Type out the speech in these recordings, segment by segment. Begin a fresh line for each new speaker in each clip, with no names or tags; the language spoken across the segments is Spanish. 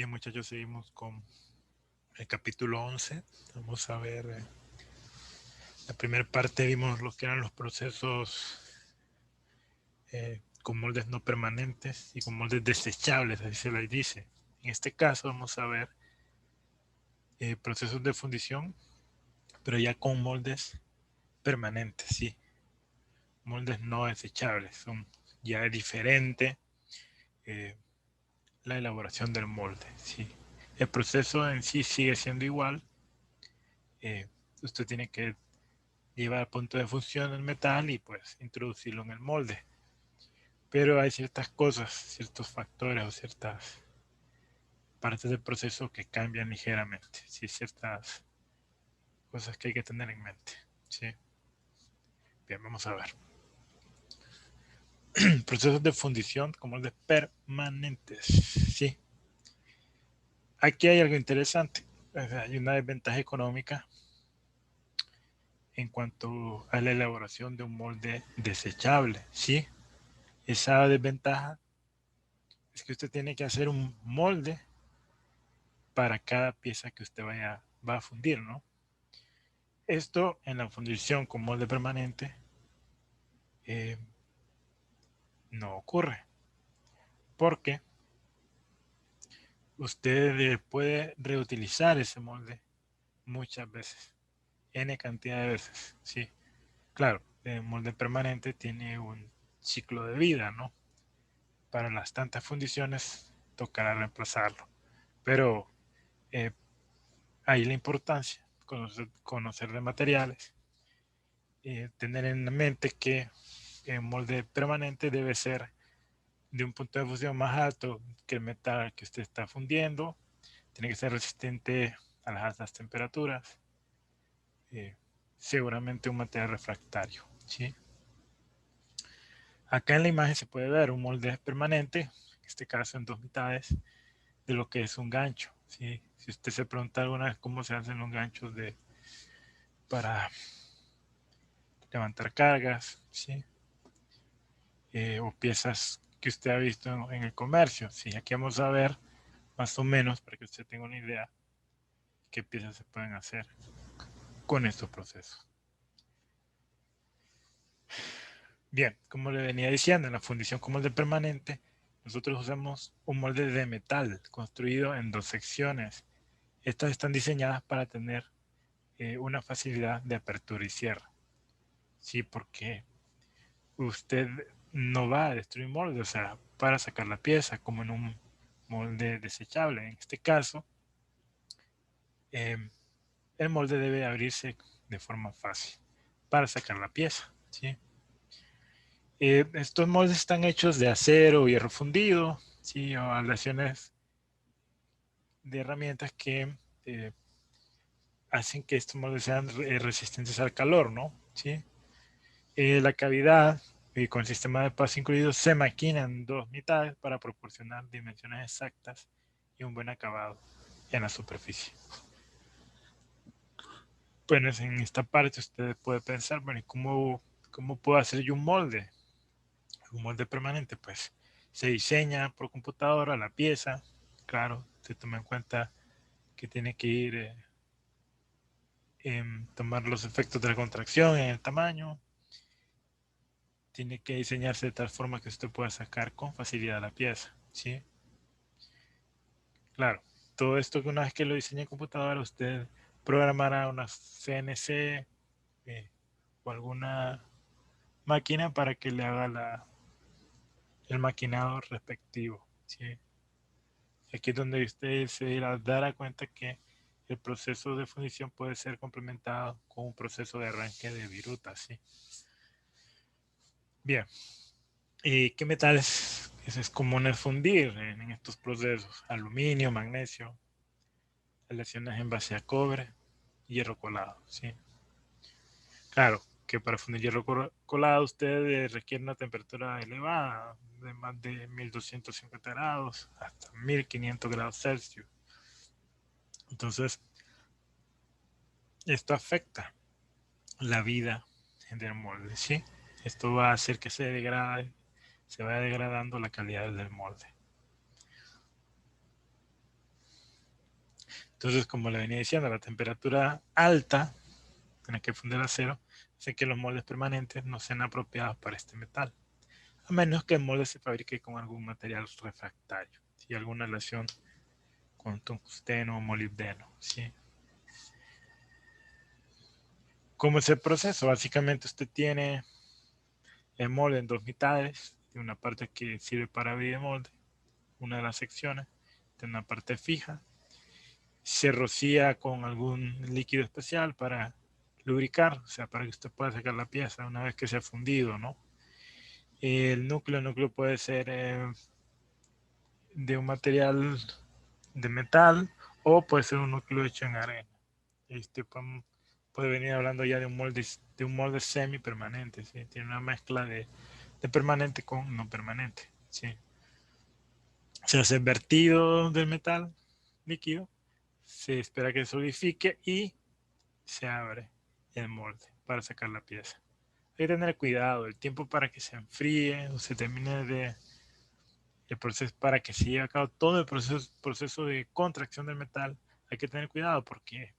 Bien, muchachos, seguimos con el capítulo 11. Vamos a ver, la primera parte vimos lo que eran los procesos con moldes no permanentes y con moldes desechables, así se les dice. En este caso vamos a ver procesos de fundición, pero ya con moldes permanentes, sí. Moldes no desechables, son ya diferente eh, la elaboración del molde, sí. El proceso en sí sigue siendo igual. eh, Usted tiene que llevar al punto de fusión el metal y pues introducirlo en el molde. Pero hay ciertas cosas, ciertos factores o ciertas partes del proceso que cambian ligeramente. Sí, ciertas cosas que hay que tener en mente. Sí. Bien, vamos a ver. Procesos de fundición como el de permanentes. Sí. Aquí hay algo interesante. Hay una desventaja económica en cuanto a la elaboración de un molde desechable. Sí. Esa desventaja es que usted tiene que hacer un molde para cada pieza que usted va a fundir, ¿no? Esto en la fundición con molde permanente eh, no ocurre, porque usted puede reutilizar ese molde muchas veces, n cantidad de veces, sí. Claro, el molde permanente tiene un ciclo de vida, ¿no? Para las tantas fundiciones tocará reemplazarlo, pero eh, ahí la importancia, conocer de materiales, tener en mente que el molde permanente debe ser de un punto de fusión más alto que el metal que usted está fundiendo, tiene que ser resistente a las altas temperaturas, eh, seguramente un material refractario, ¿sí? Acá en la imagen se puede ver un molde permanente, en este caso en dos mitades, de lo que es un gancho, ¿sí? Si usted se pregunta alguna vez cómo se hacen los ganchos para levantar cargas, ¿sí? O piezas que usted ha visto en el comercio, ¿sí? Aquí vamos a ver más o menos para que usted tenga una idea qué piezas se pueden hacer con estos procesos. Bien, como le venía diciendo, en la fundición con molde permanente, nosotros usamos un molde de metal construido en dos secciones. Estas están diseñadas para tener una facilidad de apertura y cierre. Sí, porque usted no va a destruir molde, o sea, para sacar la pieza como en un molde desechable. En este caso, eh, el molde debe abrirse de forma fácil para sacar la pieza, ¿sí? Estos moldes están hechos de acero o hierro fundido, ¿sí? O aleaciones de herramientas que eh, hacen que estos moldes sean resistentes al calor, ¿no? ¿Sí? La cavidad con el sistema de paso incluido se maquina en dos mitades para proporcionar dimensiones exactas y un buen acabado en la superficie. Bueno, en esta parte usted puede pensar, bueno, ¿cómo puedo hacer yo un molde? Un molde permanente, pues se diseña por computadora la pieza, claro, se toma en cuenta que tiene que ir tomar los efectos de la contracción en el tamaño, tiene que diseñarse de tal forma que usted pueda sacar con facilidad la pieza, ¿sí? Claro, todo esto que una vez que lo diseñe en computadora, usted programará una CNC eh, o alguna máquina para que le haga el maquinado respectivo, ¿sí? Aquí es donde usted se dará cuenta que el proceso de fundición puede ser complementado con un proceso de arranque de viruta, ¿sí? Bien, ¿y qué metales es común fundir en estos procesos? Aluminio, magnesio, aleaciones en base a cobre, hierro colado, ¿sí? Claro, que para fundir hierro colado usted requiere una temperatura elevada, de más de 1250 grados hasta 1500 grados Celsius. Entonces, esto afecta la vida del molde, ¿sí? Esto va a hacer que se vaya degradando la calidad del molde. Entonces, como le venía diciendo, la temperatura alta en la que funde el acero hace que los moldes permanentes no sean apropiados para este metal, a menos que el molde se fabrique con algún material refractario, ¿sí? Alguna relación con tungsteno o molibdeno, ¿sí? ¿Cómo es el proceso? Básicamente usted tiene el molde en dos mitades, de una parte que sirve para abrir el molde, una de las secciones, de una parte fija, se rocía con algún líquido especial para lubricar, o sea, para que usted pueda sacar la pieza una vez que se ha fundido, ¿no? El núcleo puede ser de un material de metal o puede ser un núcleo hecho en arena. Este puede venir hablando ya de un molde semi permanente, ¿sí? Tiene una mezcla de permanente con no permanente, ¿sí? Se hace vertido del metal líquido, se espera que solidifique y se abre el molde para sacar la pieza. Hay que tener cuidado, el tiempo para que se enfríe o se termine el proceso, para que se lleve a cabo todo el proceso de contracción del metal, hay que tener cuidado porque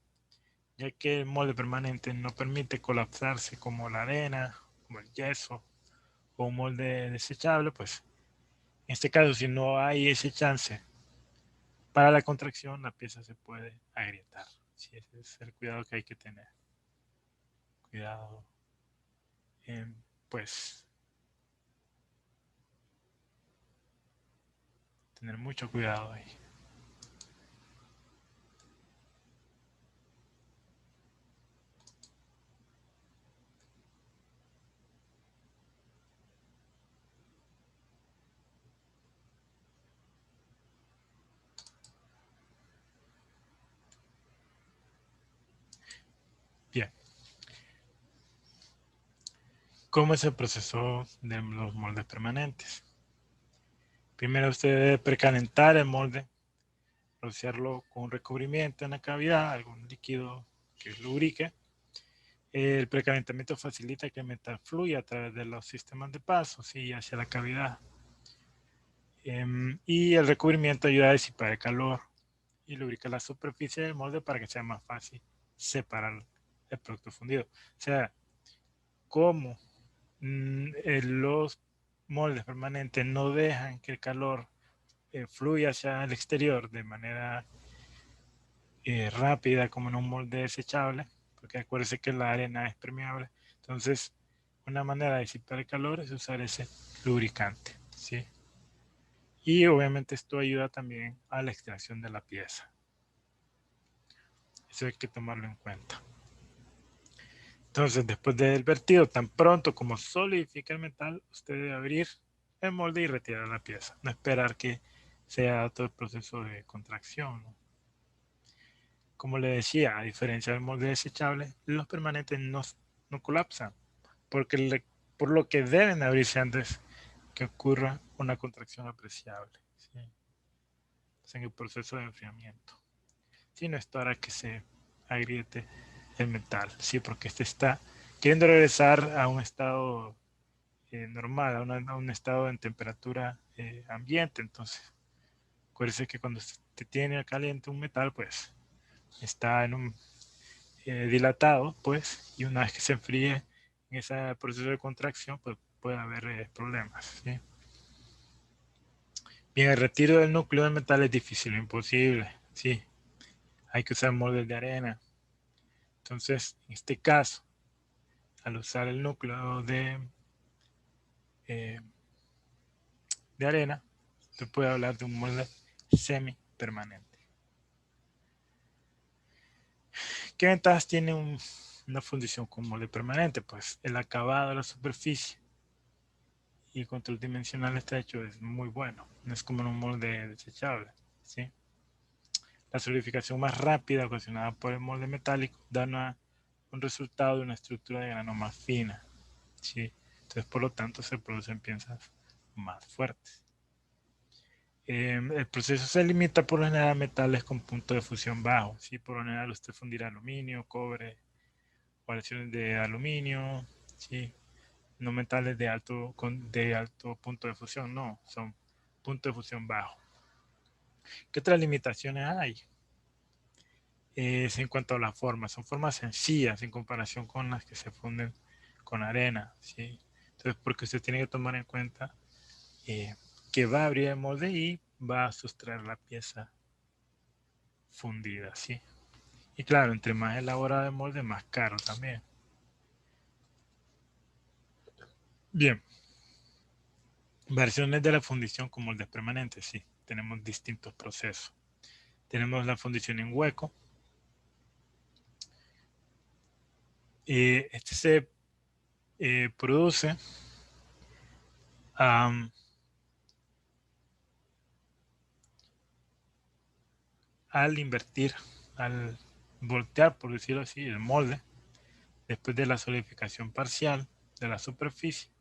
ya que el molde permanente no permite colapsarse como la arena, como el yeso o un molde desechable, pues en este caso si no hay ese chance para la contracción, la pieza se puede agrietar. Sí, ese es el cuidado que hay que tener. Cuidado, pues tener mucho cuidado ahí. Bien, ¿cómo es el proceso de los moldes permanentes? Primero usted debe precalentar el molde, rociarlo con un recubrimiento en la cavidad, algún líquido que lubrique. El precalentamiento facilita que el metal fluya a través de los sistemas de paso, ¿sí? Hacia la cavidad. Y el recubrimiento ayuda a disipar el calor y lubrica la superficie del molde para que sea más fácil separar el producto fundido. O sea, como los moldes permanentes no dejan que el calor fluya hacia el exterior de manera rápida como en un molde desechable, porque acuérdense que la arena es permeable. Entonces, una manera de disipar el calor es usar ese lubricante, ¿sí? Y obviamente esto ayuda también a la extracción de la pieza. Eso hay que tomarlo en cuenta. Entonces, después del vertido, tan pronto como solidifica el metal, usted debe abrir el molde y retirar la pieza. No esperar que sea todo el proceso de contracción, ¿no? Como le decía, a diferencia del molde desechable, los permanentes no colapsan, por lo que deben abrirse antes que ocurra una contracción apreciable, ¿sí? En el proceso de enfriamiento. Sino esto hará que se agriete el metal, ¿sí? Porque este está queriendo regresar a un estado normal, a un estado en temperatura ambiente. Entonces, acuérdese que cuando se tiene caliente un metal, pues está en un dilatado, pues, y una vez que se enfríe en ese proceso de contracción, pues puede haber problemas, ¿sí? Bien, el retiro del núcleo del metal es difícil o imposible, sí. Hay que usar moldes de arena. Entonces, en este caso, al usar el núcleo eh, de arena, se puede hablar de un molde semi-permanente. ¿Qué ventajas tiene una fundición con molde permanente? Pues el acabado de la superficie y control dimensional está hecho es muy bueno. No es como en un molde desechable, ¿sí? La solidificación más rápida ocasionada por el molde metálico da un resultado de una estructura de grano más fina, ¿sí? Entonces, por lo tanto, se producen piezas más fuertes. El proceso se limita por lo general a metales con punto de fusión bajo, ¿sí? Por lo general usted fundirá aluminio, cobre, variaciones de aluminio, ¿sí? No metales de alto punto de fusión, no, son punto de fusión bajo. ¿Qué otras limitaciones hay? es en cuanto a la forma. Son formas sencillas en comparación con las que se funden con arena, ¿sí? Entonces, porque usted tiene que tomar en cuenta eh, que va a abrir el molde y va a sustraer la pieza fundida, ¿sí? Y claro, entre más elaborado el molde, más caro también. Bien, versiones de la fundición con moldes permanentes, sí. Tenemos distintos procesos. Tenemos la fundición en hueco. Este se produce um, al invertir, al voltear, por decirlo así, el molde, después de la solidificación parcial de la superficie,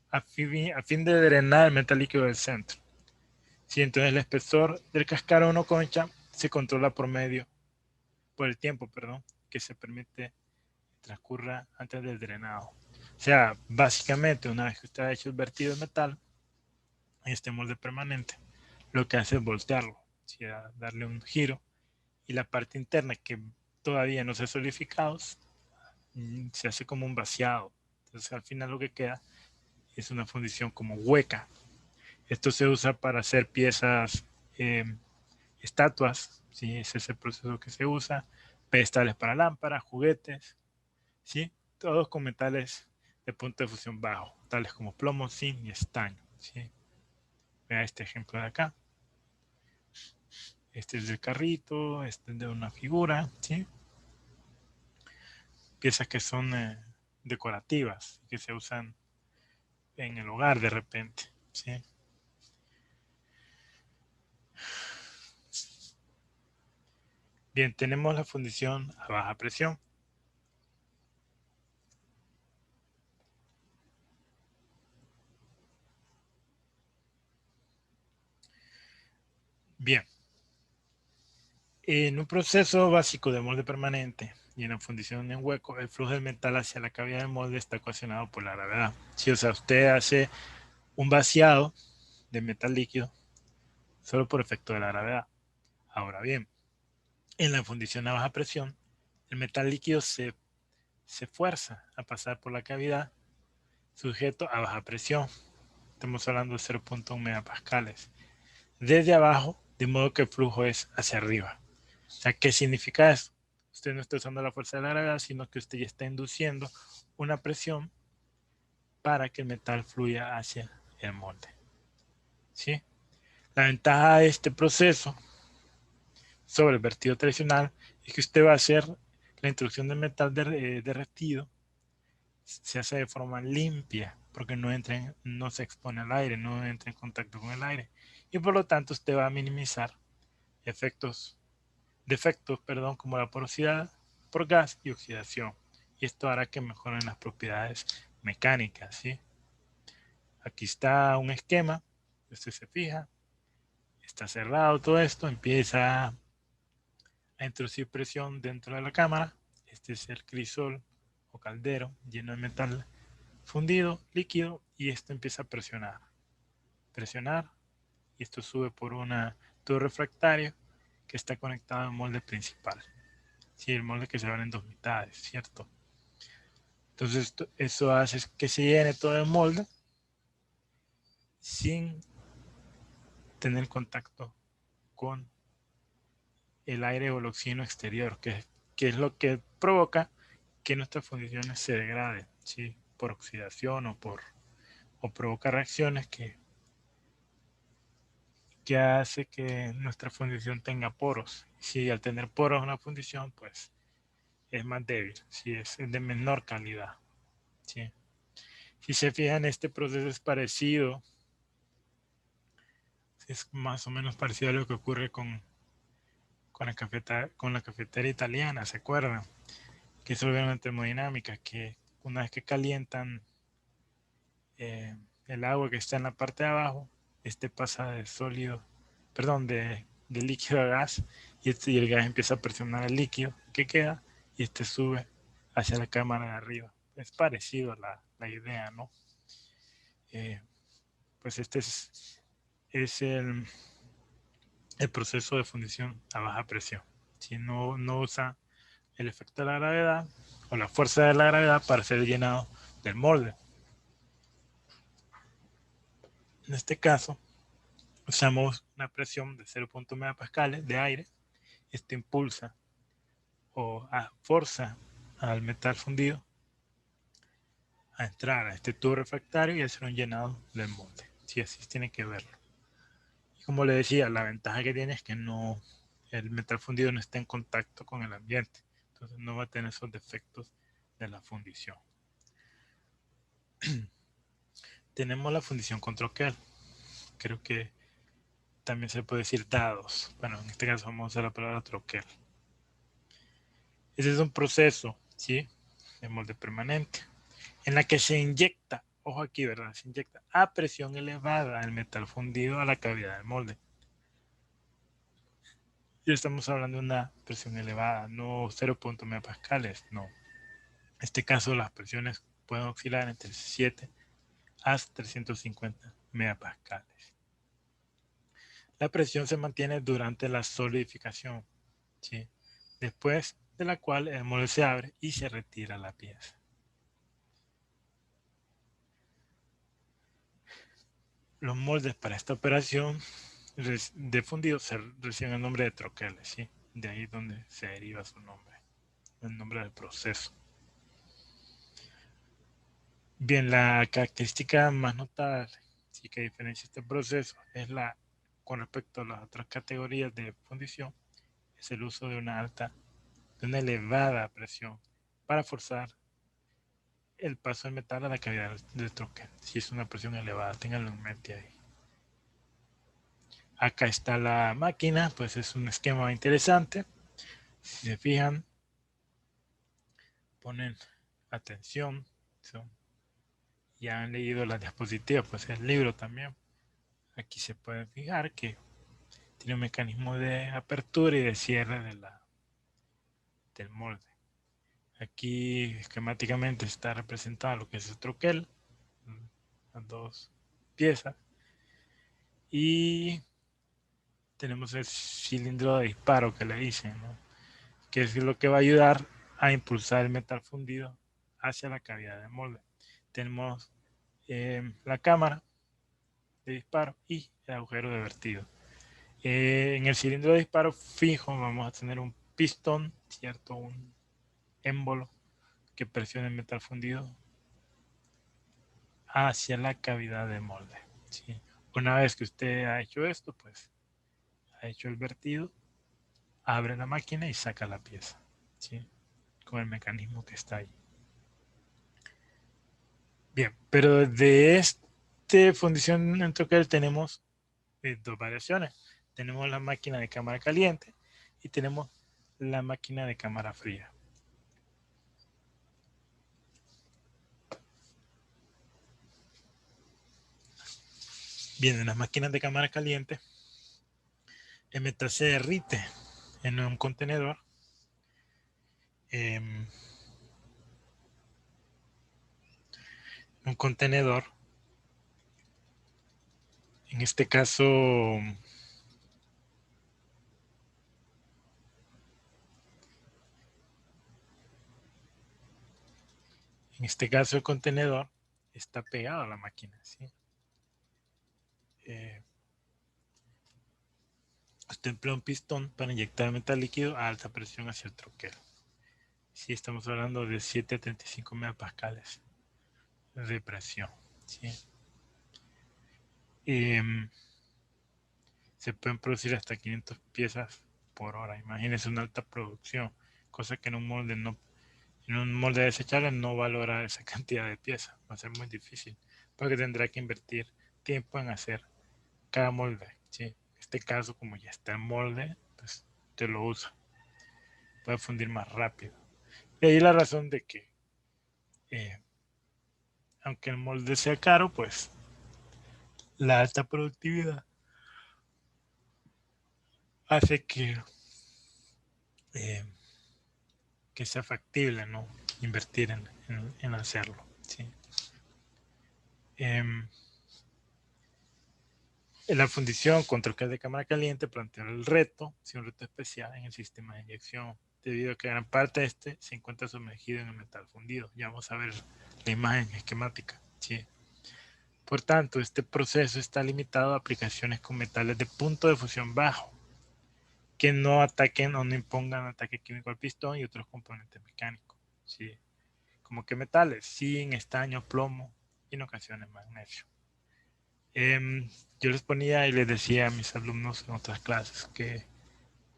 a fin de drenar el metal líquido del centro. Sí, entonces el espesor del cascarón o concha se controla por el tiempo, perdón, que se permite transcurra antes del drenado. O sea, básicamente, una vez que usted ha hecho el vertido de metal en este molde permanente, lo que hace es voltearlo, ¿sí? Darle un giro, y la parte interna que todavía no se ha solidificado se hace como un vaciado. Entonces, al final lo que queda es una fundición como hueca. Esto se usa para hacer piezas, eh, estatuas, ¿sí? Ese es el proceso que se usa, pedestales para lámparas, juguetes, ¿sí? Todos con metales de punto de fusión bajo, tales como plomo, zinc y estaño, ¿sí? Vea este ejemplo de acá. Este es del carrito, este es de una figura, ¿sí? Piezas que son decorativas, que se usan en el hogar de repente, ¿sí? Bien, tenemos la fundición a baja presión. Bien, en un proceso básico de molde permanente y en la fundición en hueco, el flujo del metal hacia la cavidad del molde está ocasionado por la gravedad. Sí, o sea, usted hace un vaciado de metal líquido solo por efecto de la gravedad. Ahora bien, en la fundición a baja presión, el metal líquido se fuerza a pasar por la cavidad sujeto a baja presión. Estamos hablando de 0.1 megapascales. Desde abajo, de modo que el flujo es hacia arriba. O sea, ¿qué significa eso? Usted no está usando la fuerza de la gravedad, sino que usted ya está induciendo una presión para que el metal fluya hacia el molde. ¿Sí? La ventaja de este proceso sobre el vertido tradicional es que usted va a hacer la introducción del metal derretido, se hace de forma limpia, porque no se expone al aire, no entra en contacto con el aire. Y por lo tanto usted va a minimizar defectos, perdón, como la porosidad por gas y oxidación. Y esto hará que mejoren las propiedades mecánicas, ¿sí? Aquí está un esquema, usted se fija, está cerrado todo esto, empieza a introducir presión dentro de la cámara. Este es el crisol o caldero lleno de metal fundido, líquido, y esto empieza a presionar, y esto sube por un tubo refractario que está conectado al molde principal. Sí, el molde que se abre en dos mitades, ¿cierto? Entonces eso hace que se llene todo el molde sin tener contacto con el aire o el oxígeno exterior, que es lo que provoca que nuestras fundiciones se degraden, ¿sí? Por oxidación o provoca reacciones que hace que nuestra fundición tenga poros. Si al tener poros una fundición, pues es más débil, si es de menor calidad. ¿Sí? Si se fijan, este proceso es parecido, es más o menos parecido a lo que ocurre con la cafetera italiana, ¿se acuerdan? Que es una termodinámica, que una vez que calientan eh, el agua que está en la parte de abajo, este pasa de sólido, perdón, de líquido a gas, y el gas empieza a presionar el líquido que queda, y este sube hacia la cámara de arriba. Es parecido a la idea, ¿no? Eh, pues este es el proceso de fundición a baja presión. Si no usa el efecto de la gravedad o la fuerza de la gravedad para ser llenado del molde. En este caso, usamos una presión de 0.1 megapascales de aire. Esto impulsa o forza al metal fundido a entrar a este tubo refractario y hacer un llenado del molde. Sí, así tiene que verlo. Y como le decía, la ventaja que tiene es que el metal fundido no está en contacto con el ambiente. Entonces no va a tener esos defectos de la fundición. Tenemos la fundición con troquel. Creo que también se puede decir dados. Bueno, en este caso vamos a usar la palabra troquel. Ese es un proceso, ¿sí? De molde permanente, en la que se inyecta, ojo aquí, ¿verdad? Se inyecta a presión elevada el metal fundido a la cavidad del molde. Y estamos hablando de una presión elevada, no 0.1 megapascales, no. En este caso las presiones pueden oscilar entre 7 hasta 350 megapascales. La presión se mantiene durante la solidificación, ¿sí? Después de la cual el molde se abre y se retira la pieza. Los moldes para esta operación de fundido se reciben el nombre de troqueles, ¿sí? De ahí donde se deriva su nombre, el nombre del proceso. Bien, la característica más notable, sí, que diferencia este proceso es con respecto a las otras categorías de fundición, es el uso de una elevada presión para forzar el paso del metal a la cavidad del troquel. Si es una presión elevada, ténganlo en mente ahí. Acá está la máquina, pues es un esquema interesante. Si se fijan, ponen atención, ya han leído las diapositivas, pues el libro también. Aquí se pueden fijar que tiene un mecanismo de apertura y de cierre del molde. Aquí esquemáticamente está representado lo que es el troquel, las dos piezas, y tenemos el cilindro de disparo que le dicen, ¿no? Que es lo que va a ayudar a impulsar el metal fundido hacia la cavidad del molde. Tenemos la cámara de disparo y el agujero de vertido. En el cilindro de disparo fijo vamos a tener un pistón, ¿cierto? Un émbolo que presiona el metal fundido hacia la cavidad del molde, ¿sí? Una vez que usted ha hecho esto, pues ha hecho el vertido, abre la máquina y saca la pieza, ¿sí? Con el mecanismo que está ahí. Bien, pero de este fundición en troquel tenemos dos variaciones. Tenemos la máquina de cámara caliente y tenemos la máquina de cámara fría. Bien, en las máquinas de cámara caliente, el metal se derrite en un contenedor. Un contenedor, en este caso, el contenedor está pegado a la máquina, ¿sí? Usted emplea un pistón para inyectar metal líquido a alta presión hacia el troquel. Sí, estamos hablando de 7 a 35 megapascales de presión, ¿sí? Se pueden producir hasta 500 piezas por hora. Imagínense una alta producción, cosa que en un molde desechable no va a lograr esa cantidad de piezas. Va a ser muy difícil, porque tendrá que invertir tiempo en hacer cada molde, ¿sí? En este caso, como ya está en molde, pues te lo usa. Puede fundir más rápido. Y ahí la razón de que, eh, aunque el molde sea caro, pues la alta productividad hace eh, que sea factible, ¿no? Invertir en hacerlo, ¿sí? En la fundición con troquel de cámara caliente planteó el reto, un reto especial en el sistema de inyección, debido a que gran parte de este se encuentra sumergido en el metal fundido. Ya vamos a ver la imagen esquemática. ¿Sí? Por tanto, este proceso está limitado a aplicaciones con metales de punto de fusión bajo, que no ataquen o no impongan ataque químico al pistón y otros componentes mecánicos. ¿Sí? Como que metales, zinc, estaño, plomo y en ocasiones magnesio. Yo les ponía y les decía a mis alumnos en otras clases que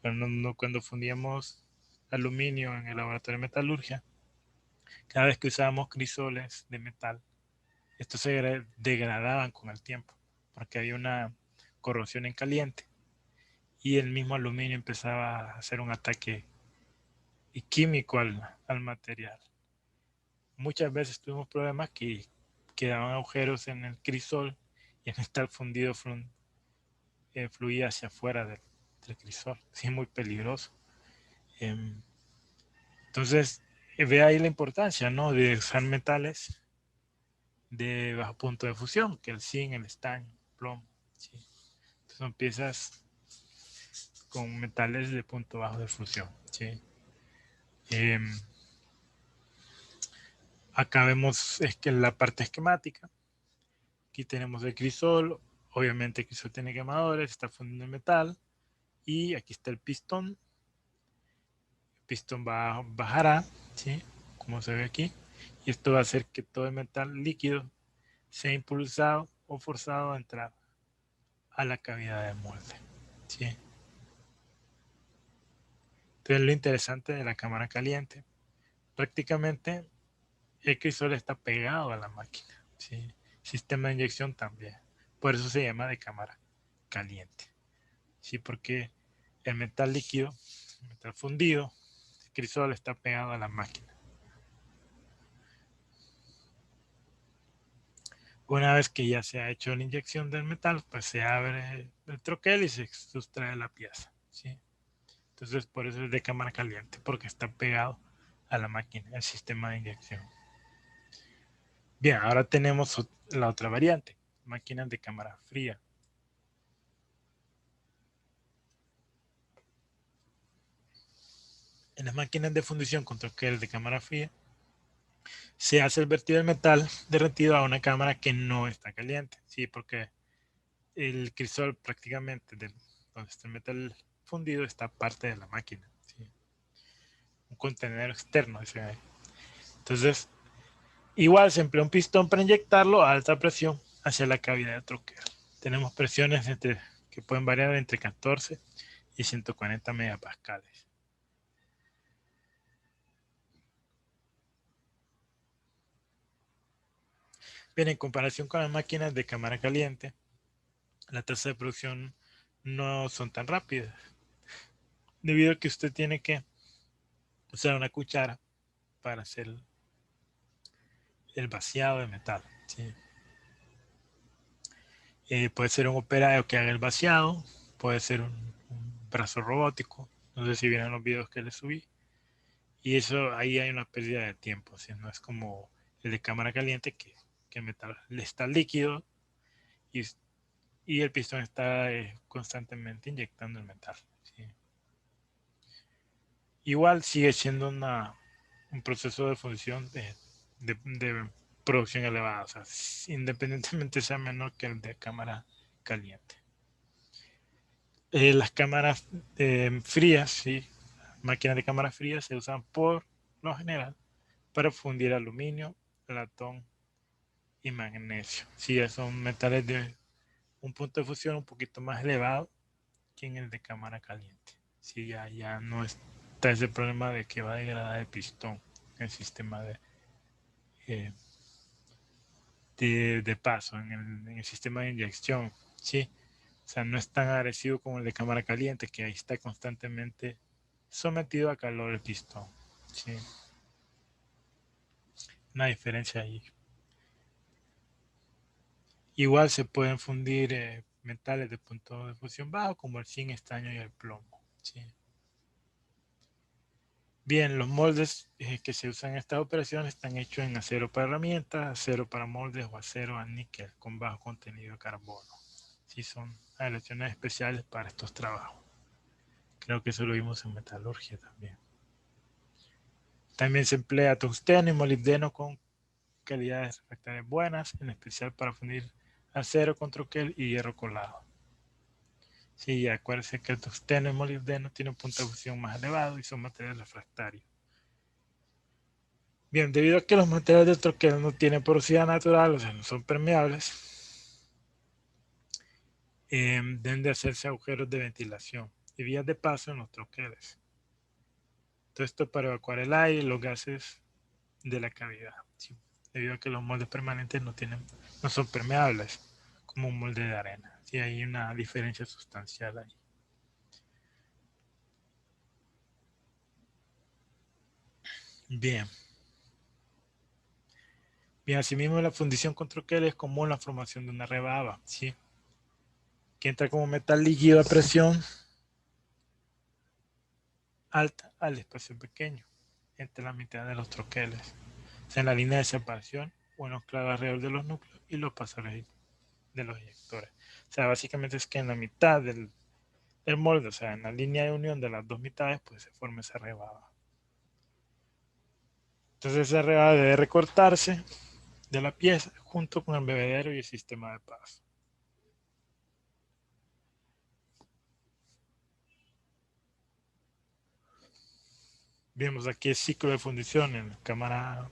cuando fundíamos aluminio en el laboratorio de metalurgia, cada vez que usábamos crisoles de metal, estos se degradaban con el tiempo porque había una corrosión en caliente y el mismo aluminio empezaba a hacer un ataque químico al material. Muchas veces tuvimos problemas que quedaban agujeros en el crisol y el metal fundido fluía hacia afuera del crisol. Sí, es muy peligroso. Entonces, ve ahí la importancia, ¿no? De usar metales de bajo punto de fusión, que el zinc, el estaño, el plomo. ¿Sí? Son piezas con metales de punto bajo de fusión. ¿Sí? Eh, Acá vemos es que la parte esquemática. Aquí tenemos el crisol. Obviamente el crisol tiene quemadores, está fundiendo el metal. Y aquí está el pistón. El pistón bajará, ¿sí? Como se ve aquí. Y esto va a hacer que todo el metal líquido sea impulsado o forzado a entrar a la cavidad del molde. ¿Sí? Entonces lo interesante de la cámara caliente, prácticamente el crisol está pegado a la máquina. ¿Sí? Sistema de inyección también. Por eso se llama de cámara caliente. ¿Sí? Porque el metal líquido, el metal fundido, el crisol está pegado a la máquina. Una vez que ya se ha hecho la inyección del metal, pues se abre el troquel y se sustrae la pieza. ¿Sí? Entonces, por eso es de cámara caliente, porque está pegado a la máquina, el sistema de inyección. Bien, ahora tenemos la otra variante, máquinas de cámara fría. En las máquinas de fundición con troquel de cámara fría, se hace el vertido del metal derretido a una cámara que no está caliente, ¿sí? Porque el crisol prácticamente donde está el metal fundido está parte de la máquina, ¿sí? Un contenedor externo, dice ahí. Entonces, igual se emplea un pistón para inyectarlo a alta presión hacia la cavidad del troquel. Tenemos presiones que pueden variar entre 14 y 140 megapascales. Bien, en comparación con las máquinas de cámara caliente, la tasa de producción no son tan rápidas, debido a que usted tiene que usar una cuchara para hacer el vaciado de metal. ¿Sí? Puede ser un operario que haga el vaciado, puede ser un brazo robótico, no sé si vieron los videos que les subí, y eso ahí hay una pérdida de tiempo, ¿sí? No es como el de cámara caliente que el metal está líquido y, y el pistón está constantemente inyectando el metal. ¿Sí? Igual sigue siendo un proceso de función de producción elevada, o sea, independientemente sea menor que el de cámara caliente. Las cámaras frías, ¿sí? Máquinas de cámara frías se usan por lo general para fundir aluminio, latón y magnesio. Sí, son metales de un punto de fusión un poquito más elevado que en el de cámara caliente. Sí, ya no está ese problema de que va a degradar el pistón, el sistema eh, de paso, en el sistema de inyección. Sí, o sea, no es tan agresivo como el de cámara caliente, que ahí está constantemente sometido a calor el pistón. Sí, una diferencia ahí. Igual se pueden fundir metales de punto de fusión bajo, como el zinc, estaño y el plomo. Sí. Bien, los moldes que se usan en esta operación están hechos en acero para herramientas, acero para moldes o acero a níquel con bajo contenido de carbono. Sí, son aleaciones especiales para estos trabajos. Creo que eso lo vimos en metalurgia también. También se emplea tungsteno y molibdeno con calidades refractarias buenas, en especial para fundir acero con troquel y hierro colado. Sí, acuérdense que el tungsteno y molibdeno tienen un punto de fusión más elevado y son materiales refractarios. Bien, debido a que los materiales de troquel no tienen porosidad natural, o sea, no son permeables, deben de hacerse agujeros de ventilación y vías de paso en los troqueles. Todo esto para evacuar el aire y los gases de la cavidad, ¿sí? Debido a que los moldes permanentes no son permeables como un molde de arena. Sí, hay una diferencia sustancial ahí. Bien. Bien, asimismo la fundición con troquel es común la formación de una rebaba, ¿sí? Que entra como metal líquido a presión alta al espacio pequeño entre la mitad de los troqueles, o sea, en la línea de separación o en los clavos alrededor de los núcleos y los pasadores de los eyectores. O sea, básicamente es que en la mitad del molde, o sea, en la línea de unión de las dos mitades, pues se forma esa rebaba. Entonces esa rebaba debe recortarse de la pieza junto con el bebedero y el sistema de paso. Vemos aquí el ciclo de fundición en cámara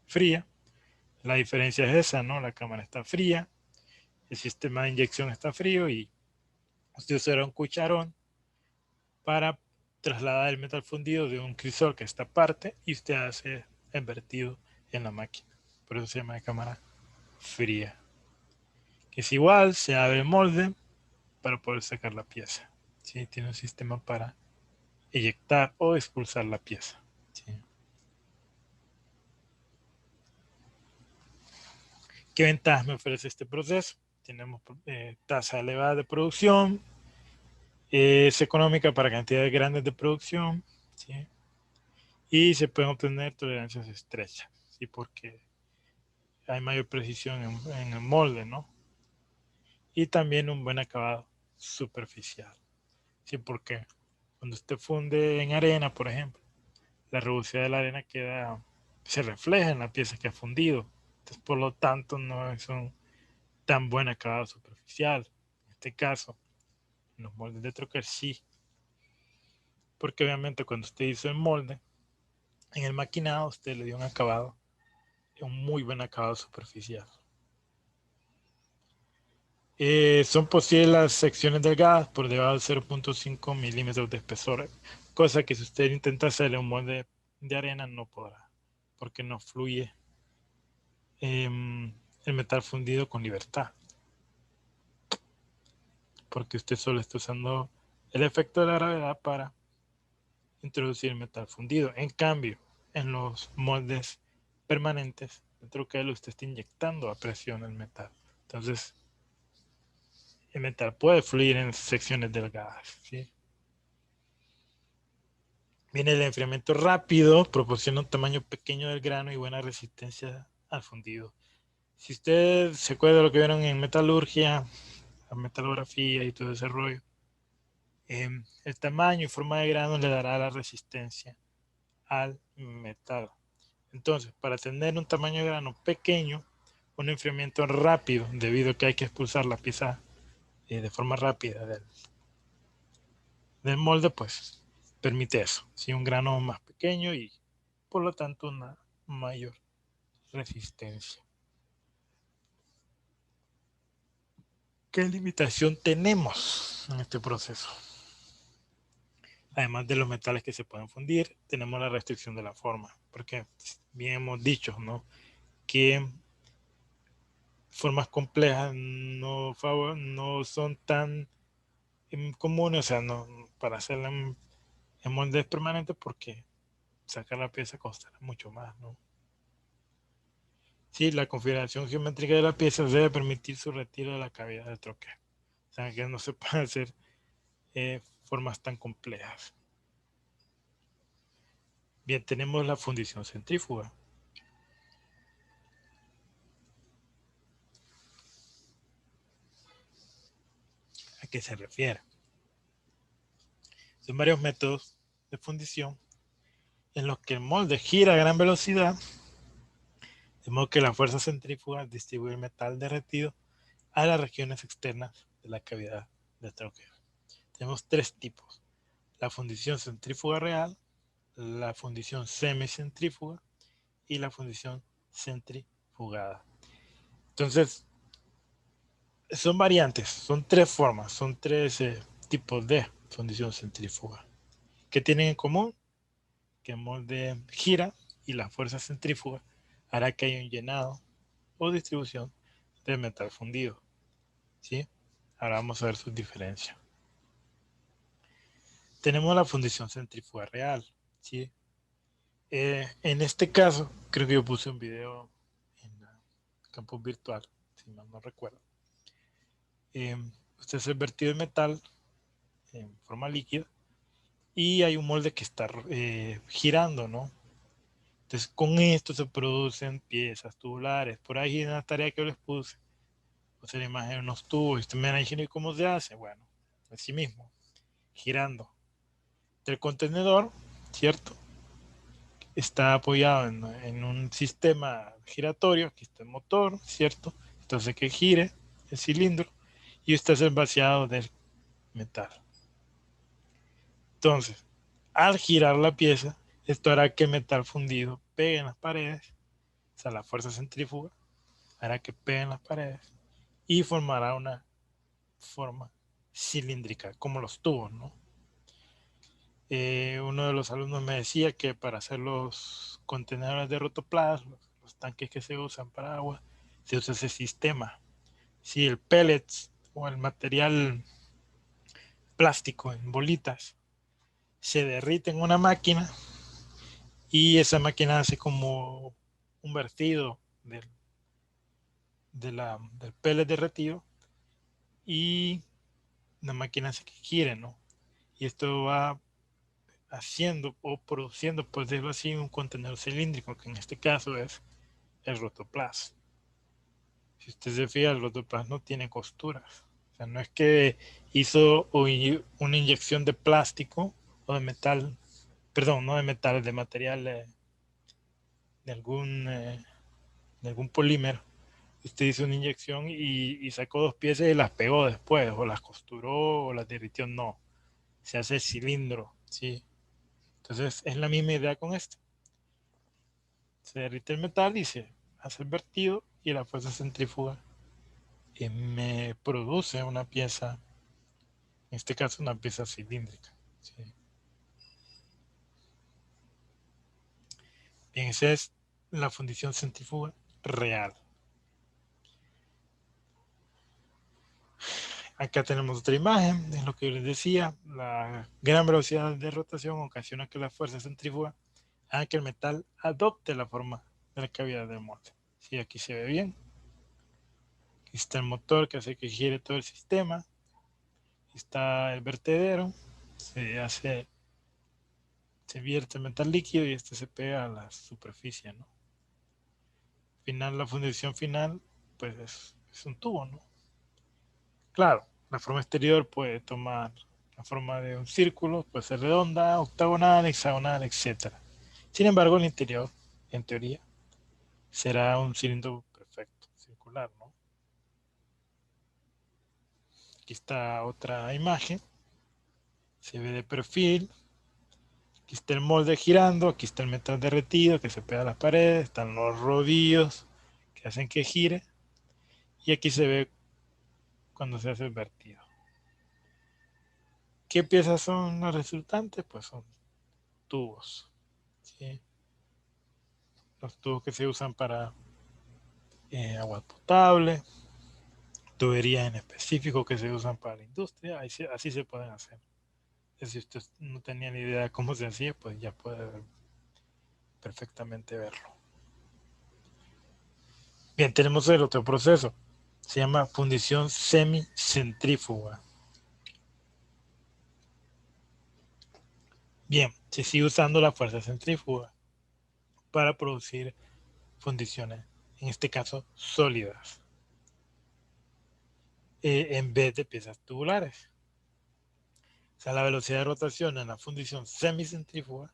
fría. La diferencia es esa, ¿no? La cámara está fría, el sistema de inyección está frío y usted usará un cucharón para trasladar el metal fundido de un crisol que está aparte y usted hace el vertido en la máquina. Por eso se llama de cámara fría. Que es igual, se abre el molde para poder sacar la pieza. ¿Sí? Tiene un sistema para eyectar o expulsar la pieza. ¿Sí? ¿Qué ventajas me ofrece este proceso? Tenemos tasa elevada de producción, es económica para cantidades grandes de producción, ¿sí? Y se pueden obtener tolerancias estrechas, ¿sí? Porque hay mayor precisión en el molde, ¿no? Y también un buen acabado superficial, ¿sí? Porque cuando usted funde en arena, por ejemplo, la rugosidad de la arena se refleja en la pieza que ha fundido. Entonces, por lo tanto, no es un tan buen acabado superficial. En este caso, en los moldes de troquel sí, porque obviamente cuando usted hizo el molde, en el maquinado usted le dio un acabado, un muy buen acabado superficial. Son posibles las secciones delgadas por debajo de 0.5 milímetros de espesor, cosa que si usted intenta hacerle un molde de arena no podrá, porque no fluye el metal fundido con libertad, porque usted solo está usando el efecto de la gravedad para introducir metal fundido. En cambio, en los moldes permanentes, dentro que usted está inyectando a presión el metal. Entonces, el metal puede fluir en secciones delgadas. ¿Sí? Viene el enfriamiento rápido, proporciona un tamaño pequeño del grano y buena resistencia al fundido. Si usted se acuerda de lo que vieron en metalurgia, la metalografía y todo ese rollo, el tamaño y forma de grano le dará la resistencia al metal. Entonces, para tener un tamaño de grano pequeño, un enfriamiento rápido, debido a que hay que expulsar la pieza de forma rápida del molde, pues permite eso. ¿Sí? Un grano más pequeño y por lo tanto una mayor resistencia. ¿Qué limitación tenemos en este proceso? Además de los metales que se pueden fundir, tenemos la restricción de la forma, porque bien hemos dicho, ¿no? Que formas complejas no son tan comunes, o sea, no, para hacerla en moldes permanentes porque sacar la pieza costará mucho más, ¿no? Sí, la configuración geométrica de la pieza debe permitir su retiro de la cavidad del troquel. O sea, que no se pueden hacer formas tan complejas. Bien, tenemos la fundición centrífuga. qué se refiere. Son varios métodos de fundición en los que el molde gira a gran velocidad, de modo que la fuerza centrífuga distribuye el metal derretido a las regiones externas de la cavidad de troquel. Tenemos tres tipos: la fundición centrífuga real, la fundición semicentrífuga y la fundición centrifugada. Entonces, son variantes, son tres formas, son tres tipos de fundición centrífuga. ¿Qué tienen en común? Que el molde gira y la fuerza centrífuga hará que haya un llenado o distribución del metal fundido. ¿Sí? Ahora vamos a ver sus diferencias. Tenemos la fundición centrífuga real. ¿Sí? En este caso, creo que yo puse un video en campus virtual, si mal no recuerdo. Usted hace el vertido de metal en forma líquida y hay un molde que está girando, ¿no? Entonces, con esto se producen piezas tubulares. Por ahí en la tarea que yo les puse, puse la imagen de unos tubos. Y usted me dice, ¿cómo se hace? Bueno, así mismo, girando. El contenedor, ¿cierto? Está apoyado en un sistema giratorio. Aquí está el motor, ¿cierto? Entonces que gire el cilindro y este es el vaciado del metal. Entonces, al girar la pieza, esto hará que el metal fundido pegue en las paredes, o sea, la fuerza centrífuga hará que pegue en las paredes y formará una forma cilíndrica, como los tubos, ¿no? Uno de los alumnos me decía que para hacer los contenedores de rotoplas, los tanques que se usan para agua, se usa ese sistema. Si el pellets o el material plástico en bolitas se derrite en una máquina y esa máquina hace como un vertido del pellet derretido y la máquina hace que gire, ¿no? Y esto va haciendo o produciendo, por decirlo así, un contenedor cilíndrico, que en este caso es el rotoplas. Si usted se fija, el rotoplas no tiene costuras. O sea, no es que hizo una inyección de plástico o de metal, perdón, no de metal, de material de algún polímero. Usted hizo una inyección y sacó dos piezas y las pegó después, o las costuró o las derritió. No, se hace el cilindro, ¿sí? Entonces es la misma idea con esto. Se derrite el metal y se hace el vertido y la fuerza centrífuga me produce una pieza, en este caso una pieza cilíndrica. ¿Sí? Bien, esa es la fundición centrífuga real. Acá tenemos otra imagen, es lo que yo les decía, la gran velocidad de rotación ocasiona que la fuerza centrífuga haga que el metal adopte la forma de la cavidad del molde. Sí, aquí se ve bien. Aquí está el motor que hace que gire todo el sistema. Aquí está el vertedero, se vierte el metal líquido y este se pega a la superficie, ¿no? Final, la fundición final, pues es un tubo, ¿no? Claro, la forma exterior puede tomar la forma de un círculo, puede ser redonda, octagonal, hexagonal, etc. Sin embargo, el interior, en teoría, será un cilindro perfecto, circular, ¿no? Aquí está otra imagen, se ve de perfil. Aquí está el molde girando, aquí está el metal derretido que se pega a las paredes, están los rodillos que hacen que gire y aquí se ve cuando se hace el vertido. ¿Qué piezas son las resultantes? Pues son tubos, ¿sí? Los tubos que se usan para agua potable, tuberías en específico que se usan para la industria, así se pueden hacer. Si usted no tenía ni idea de cómo se hacía, pues ya puede perfectamente verlo. Bien, tenemos el otro proceso. Se llama fundición semicentrífuga. Bien, se sigue usando la fuerza centrífuga para producir fundiciones, en este caso sólidas. en vez de piezas tubulares. O sea, la velocidad de rotación en la fundición semicentrífuga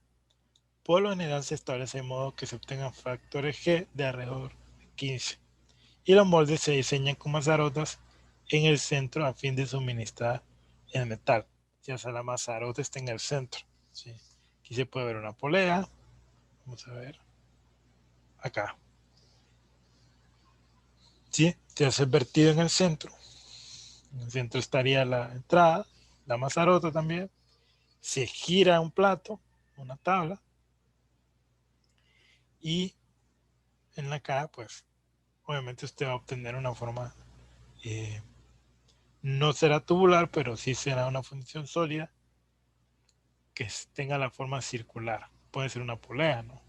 por lo general se establece de modo que se obtengan factores G de alrededor de 15 y los moldes se diseñan con mazarotas en el centro a fin de suministrar el metal. Ya sea la mazarota está en el centro. ¿Sí? Aquí se puede ver una polea. Vamos a ver. Acá. ¿Sí? Se hace vertido en el centro. En el centro estaría la entrada, la mazarota también. Se gira un plato, una tabla. Y en la caja, pues, obviamente usted va a obtener una forma, eh, no será tubular, pero sí será una fundición sólida que tenga la forma circular. Puede ser una polea, ¿no?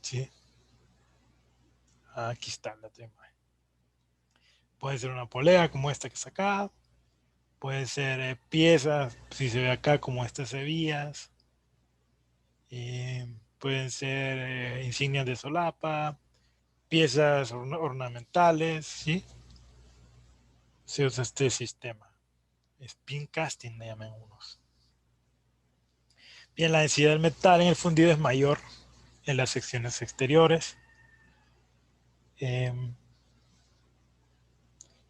Sí. Aquí está la otra imagen. Puede ser una polea como esta que está acá. Puede ser piezas, si se ve acá, como estas hebillas. Pueden ser insignias de solapa, piezas ornamentales, ¿sí? Se usa este sistema. Spin casting le llaman unos. Bien, la densidad del metal en el fundido es mayor en las secciones exteriores. Eh,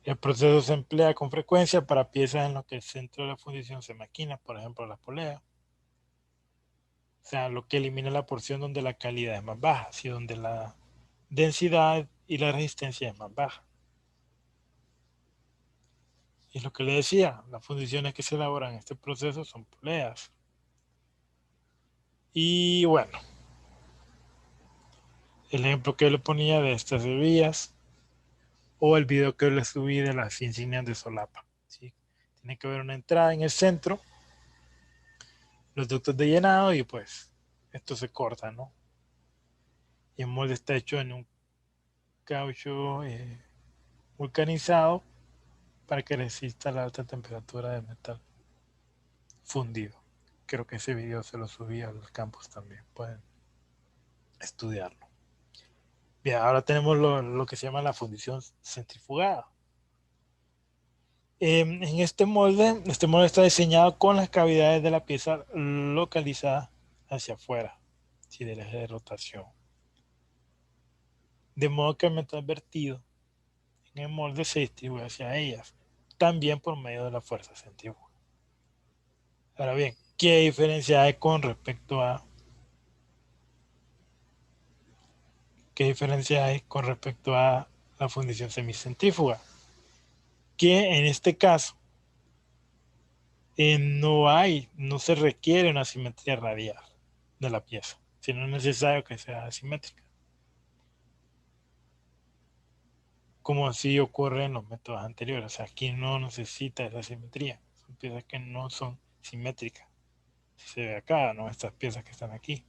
el proceso se emplea con frecuencia para piezas en las que el centro de la fundición se maquina, por ejemplo la polea. O sea, lo que elimina la porción donde la calidad es más baja, ¿sí? Donde la densidad y la resistencia es más baja. Y es lo que le decía, las fundiciones que se elaboran en este proceso son poleas. Y bueno, el ejemplo que le ponía de estas hebillas o el video que le subí de las insignias de solapa. ¿Sí? Tiene que haber una entrada en el centro, los ductos de llenado y pues esto se corta, ¿no? Y el molde está hecho en un caucho vulcanizado para que resista la alta temperatura del metal fundido. Creo que ese video se lo subí al campus también, pueden estudiarlo. Bien, ahora tenemos lo que se llama la fundición centrifugada. Este molde está diseñado con las cavidades de la pieza localizadas hacia afuera, ¿sí? Del eje de rotación. De modo que el metal vertido en el molde se distribuye hacia ellas, también por medio de la fuerza centrífuga. Ahora bien, ¿qué diferencia hay con respecto a qué diferencia hay con respecto a la fundición semicentrífuga? Que en este caso no se requiere una simetría radial de la pieza, sino es necesario que sea asimétrica, como así ocurre en los métodos anteriores. O sea, aquí no necesita esa simetría, son piezas que no son simétricas. Si se ve acá, ¿no? Estas piezas que están aquí.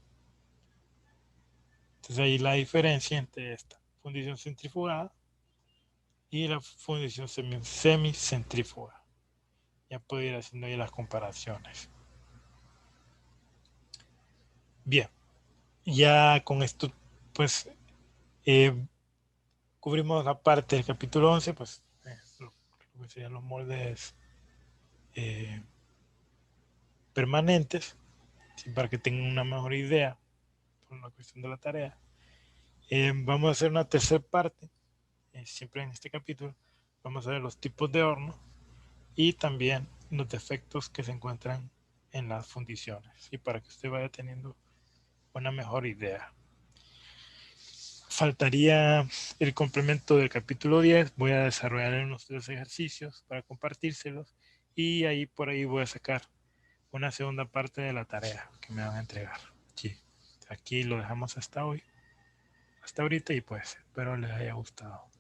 Entonces ahí la diferencia entre esta fundición centrifugada y la fundición semicentrífuga. Ya puedo ir haciendo ahí las comparaciones. Bien, ya con esto, pues, eh, cubrimos la parte del capítulo 11, pues, lo que serían los moldes eh, permanentes, ¿sí? Para que tengan una mejor idea por una cuestión de la tarea. Vamos a hacer una tercera parte, siempre en este capítulo. Vamos a ver los tipos de horno y también los defectos que se encuentran en las fundiciones, ¿sí? Para que usted vaya teniendo una mejor idea. Faltaría el complemento del capítulo 10. Voy a desarrollar unos 3 ejercicios para compartírselos y ahí por ahí voy a sacar una segunda parte de la tarea que me van a entregar. Sí. Aquí lo dejamos hasta hoy, hasta ahorita y pues espero les haya gustado.